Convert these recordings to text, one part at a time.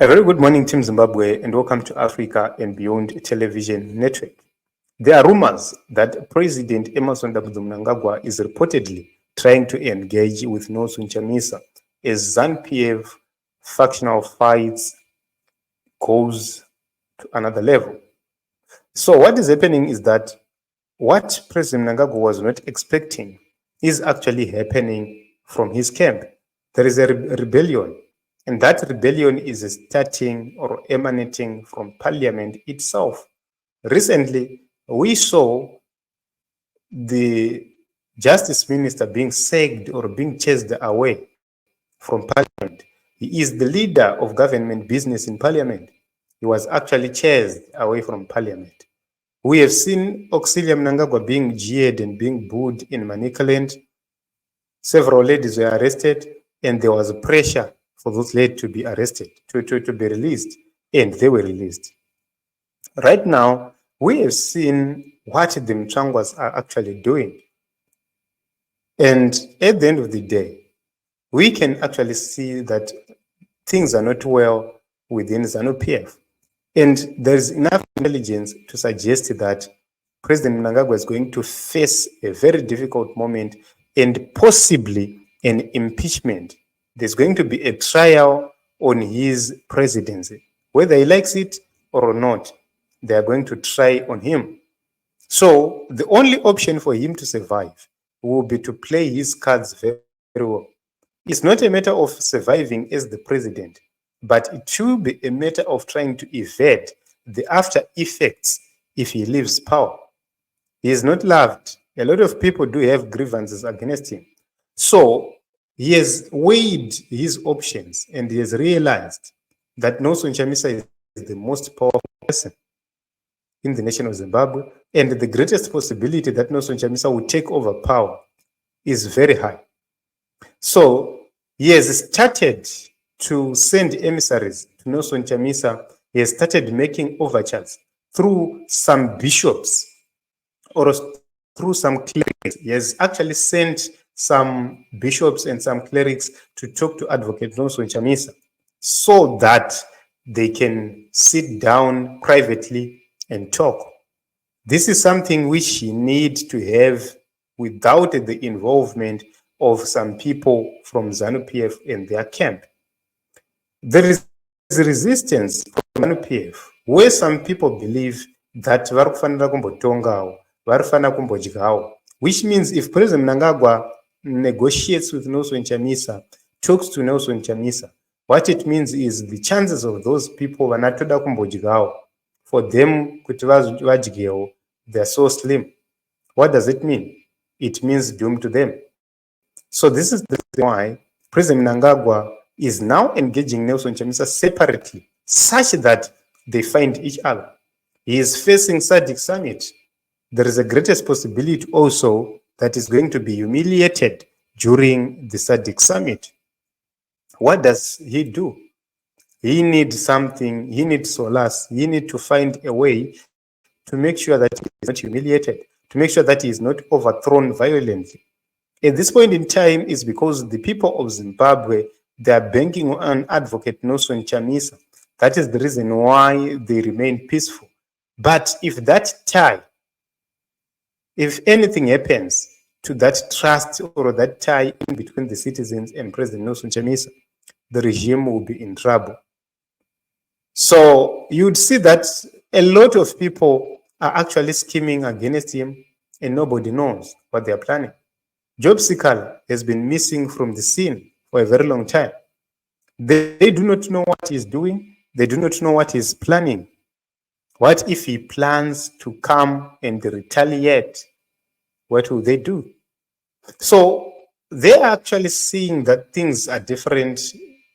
A very good morning, Team Zimbabwe, and welcome to Africa and Beyond Television Network. There are rumors that President Emmerson Mnangagwa is reportedly trying to engage with Nelson Chamisa as ZANU-PF factional fights goes to another level. So what is happening is that what President Mnangagwa was not expecting is actually happening from his camp. There is a rebellion. And that rebellion is starting or emanating from parliament itself. Recently, we saw the justice minister being sacked or being chased away from parliament. He is the leader of government business in parliament. He was actually chased away from parliament. We have seen Auxilia Mnangagwa being jeered and being booed in Manicaland. Several ladies were arrested, and there was pressure for those ladies to be arrested, to be released, and they were released. Right now, we have seen what the Mchangwas are actually doing. And at the end of the day, we can actually see that things are not well within ZANU-PF. And there is enough intelligence to suggest that President Mnangagwa is going to face a very difficult moment and possibly an impeachment. There's going to be a trial on his presidency. Whether he likes it or not, they are going to try on him. So the only option for him to survive will be to play his cards very well. It's not a matter of surviving as the president, but it will be a matter of trying to evade the after effects if he leaves power. He is not loved. A lot of people do have grievances against him. So he has weighed his options and he has realized that Nelson Chamisa is the most powerful person in the nation of Zimbabwe, and the greatest possibility that Nelson Chamisa will take over power is very high. So he has started to send emissaries to Nelson Chamisa. He has started making overtures through some bishops or through some clerics. He has actually sent some bishops and some clerics to talk to Advocate Nelson Chamisa so that they can sit down privately and talk. This is something which he needs to have without the involvement of some people from ZANU-PF and their camp. There is resistance from ZANU-PF where some people believe that varikufanira kumbotongawo, varikufanira kumbodyawo, which means if President Mnangagwa negotiates with Nelson Chamisa, talks to Nelson Chamisa, what it means is the chances of those people vanatoda kumbodyawo for them kuti vadyewo, they are so slim. What does it mean? It means doom to them. So this is the reason why President Mnangagwa is now engaging Nelson Chamisa separately, such that they find each other. He is facing SADC summit. There is a greatest possibility also that is going to be humiliated during the SADC summit. What does he do? He needs something, he needs solace, he needs to find a way to make sure that he is not humiliated, to make sure that he is not overthrown violently. At this point in time, is because the people of Zimbabwe, they are banking on Advocate Nelson Chamisa. That is the reason why they remain peaceful. But if that tie, if anything happens to that trust or that tie in between the citizens and President Nelson Chamisa, the regime will be in trouble. So you'd see that a lot of people are actually scheming against him and nobody knows what they are planning. Job Sikala has been missing from the scene for a very long time. They do not know what he's doing. They do not know what he's planning. What if he plans to come and retaliate? What will they do? So they are actually seeing that things are different.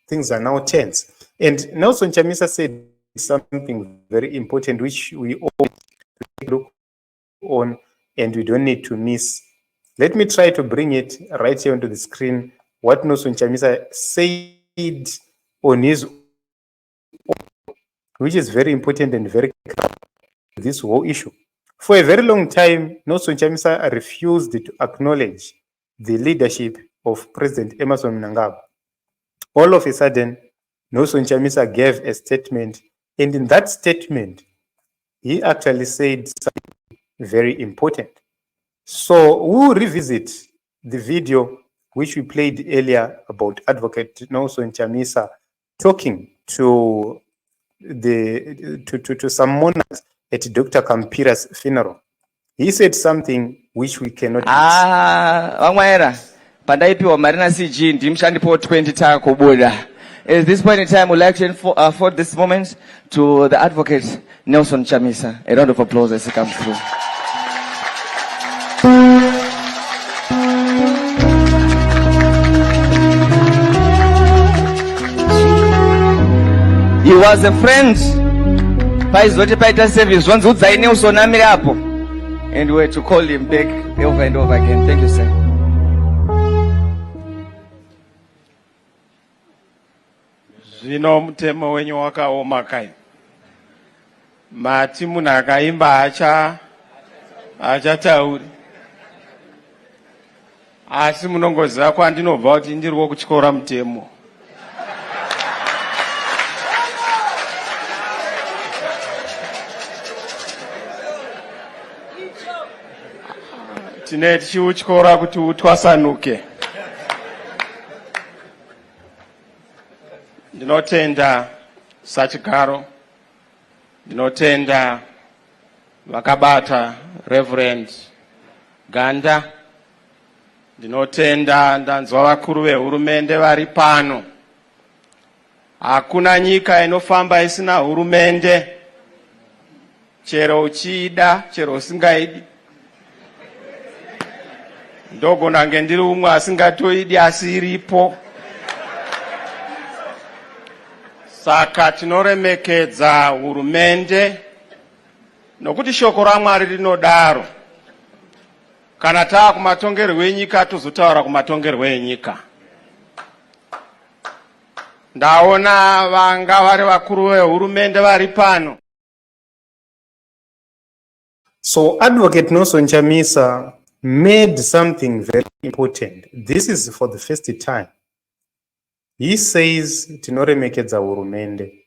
Things are now tense. And Nelson Chamisa said something very important, which we all look on and we don't need to miss. Let me try to bring it right here onto the screen, what Nelson Chamisa said on his own, which is very important and very clear to this whole issue. For a very long time, Nelson Chamisa refused to acknowledge the leadership of President Emmerson Mnangagwa. All of a sudden, Nelson Chamisa gave a statement, and in that statement, he actually said something very important. So we'll revisit the video which we played earlier about Advocate Nelson Chamisa talking to some monarchs at Dr. Kampira's funeral. He said something which we cannot pandaipiwa marina CG ndimshandipo 20 taka kubuda. At this point in time, we'd like to afford this moment to the advocate Nelson Chamisa. A round of applause as he comes through. He was a friend. Paizote paita service. Once udzai Nelson amirapo. And we had to call him back over and over again. Thank you, sir. Zvino mutemo wenyu wakaoma kai. Mati munhu akaimba hachatauri. Asi munongoziva kwandinobva kuti ndiriko kuchikora mutemo. Tine tichiuchikora kuti utwasanuke. Ndinotenda sachigaro, ndinotenda vakabata Reverend Ganda, ndinotenda ndanzwa vakuru vehurumende vari pano. Hakuna nyika inofamba isina hurumende, chero uchida, chero usingaidi. Ndogona nge ndiri umwe asingatoidi asi iripo. Saka tinoremekedza hurumende nokuti shoko raMwari rinodaro. Kana taa kumatongerwo enyika tozotaura kumatongerwo enyika. Ndaona vanga vari vakuru vehurumende vari pano. So Advocate Nelson Chamisa made something very important. This is for the first time. He says tinoremekedza hurumende,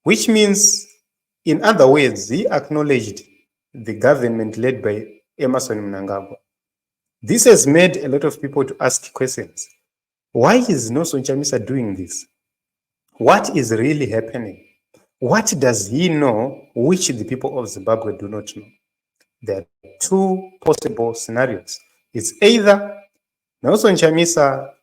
which means, in other words, he acknowledged the government led by Emmerson Mnangagwa. This has made a lot of people to ask questions. Why is Nelson Chamisa doing this? What is really happening? What does he know which the people of Zimbabwe do not know? There are two possible scenarios. It's either Nelson Chamisa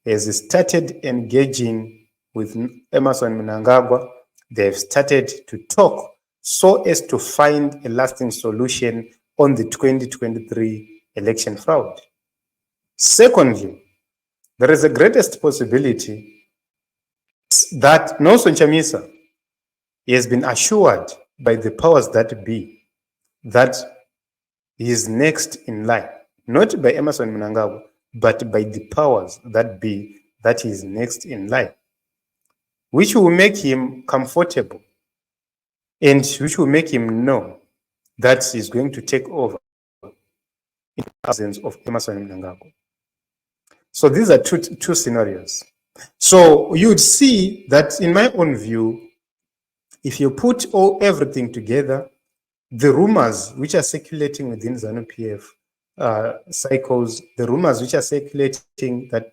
has started engaging with Emmerson Mnangagwa. They've started to talk so as to find a lasting solution on the 2023 election fraud. Secondly, there is a greatest possibility that Nelson Chamisa has been assured by the powers that be that he is next in line, not by Emmerson Mnangagwa, but by the powers that be that he is next in line, which will make him comfortable and which will make him know that he's going to take over in the absence of Emmerson Mnangagwa. So these are two scenarios. So you would see that, in my own view, if you put everything together, the rumors which are circulating within ZANU-PF cycles, the rumors which are circulating that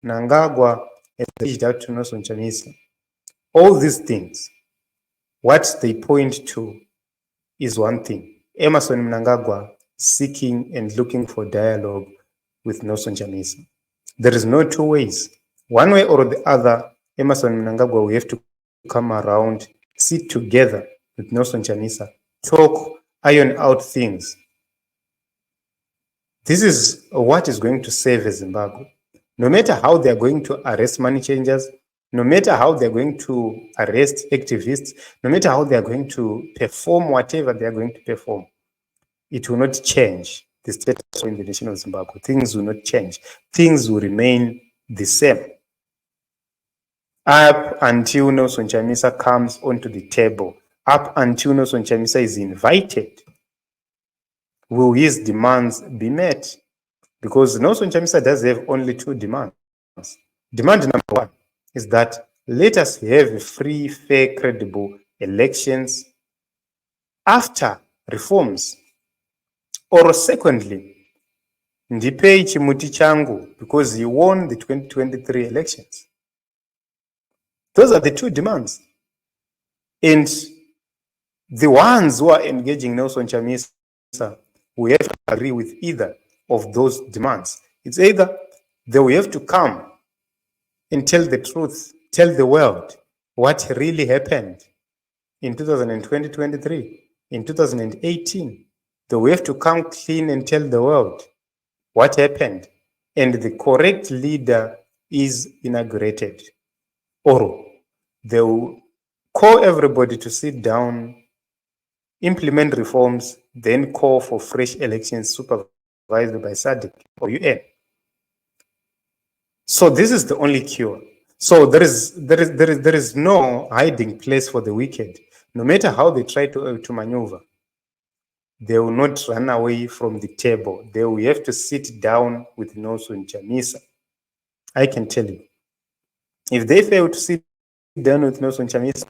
Mnangagwa has reached out to Nelson Chamisa, all these things, what they point to is one thing: Emmerson Mnangagwa seeking and looking for dialogue with Nelson Chamisa. There is no two ways. One way or the other, Emmerson Mnangagwa will have to come around, sit together with Nelson Chamisa, talk, iron out things. This is what is going to save Zimbabwe. No matter how they are going to arrest money changers, no matter how they are going to arrest activists, no matter how they are going to perform whatever they are going to perform, it will not change the status in the nation of Zimbabwe. Things will not change. Things will remain the same up until Nelson Chamisa comes onto the table, up until Nelson Chamisa is invited. Will his demands be met? Because Nelson Chamisa does have only two demands. Demand number one is that let us have free, fair, credible elections after reforms. Or secondly, ndipei chimuti changu because he won the 2023 elections. Those are the two demands. And the ones who are engaging Nelson Chamisa, we have to agree with either of those demands. It's either they will have to come and tell the truth, tell the world what really happened in 2023, in 2018. They will have to come clean and tell the world what happened, and the correct leader is inaugurated. Or they will call everybody to sit down, implement reforms, then call for fresh elections supervised by SADC or UN. So this is the only cure. So there is no hiding place for the wicked. No matter how they try to maneuver, they will not run away from the table. They will have to sit down with Nelson Chamisa. I can tell you, if they fail to sit down with Nelson Chamisa,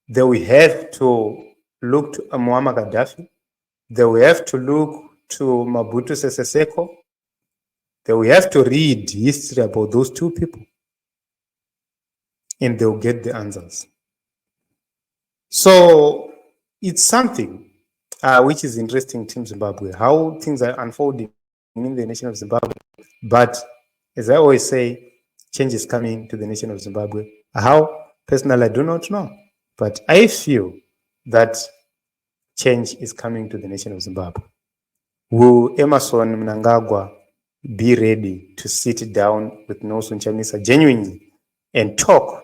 they will have to look to Muammar Gaddafi. They will have to look to Mobutu Sese Seko. They will have to read history about those two people, and they'll get the answers. So it's something which is interesting to Zimbabwe, how things are unfolding in the nation of Zimbabwe. But as I always say, change is coming to the nation of Zimbabwe. How? Personally, I do not know. But I feel that change is coming to the nation of Zimbabwe. Will Emmerson Mnangagwa be ready to sit down with Nelson Chamisa genuinely and talk?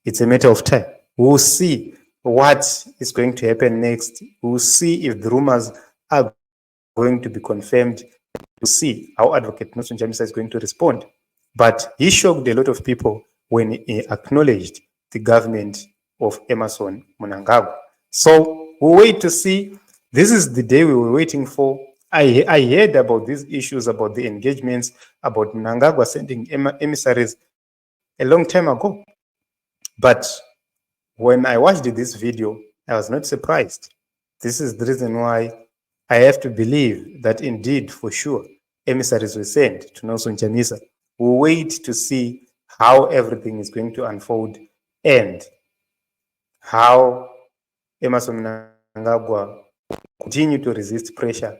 It's a matter of time. We'll see what is going to happen next. We'll see if the rumors are going to be confirmed. We'll see how Advocate Nelson Chamisa is going to respond. But he shocked a lot of people when he acknowledged the government of Emmerson Mnangagwa. So we'll wait to see. This is the day we were waiting for. I heard about these issues, about the engagements, about Mnangagwa sending emissaries a long time ago. But when I watched this video, I was not surprised. This is the reason why I have to believe that indeed, for sure, emissaries were sent to Nelson Chamisa. We'll wait to see how everything is going to unfold and how Emmerson Mnangagwa will continue to resist pressure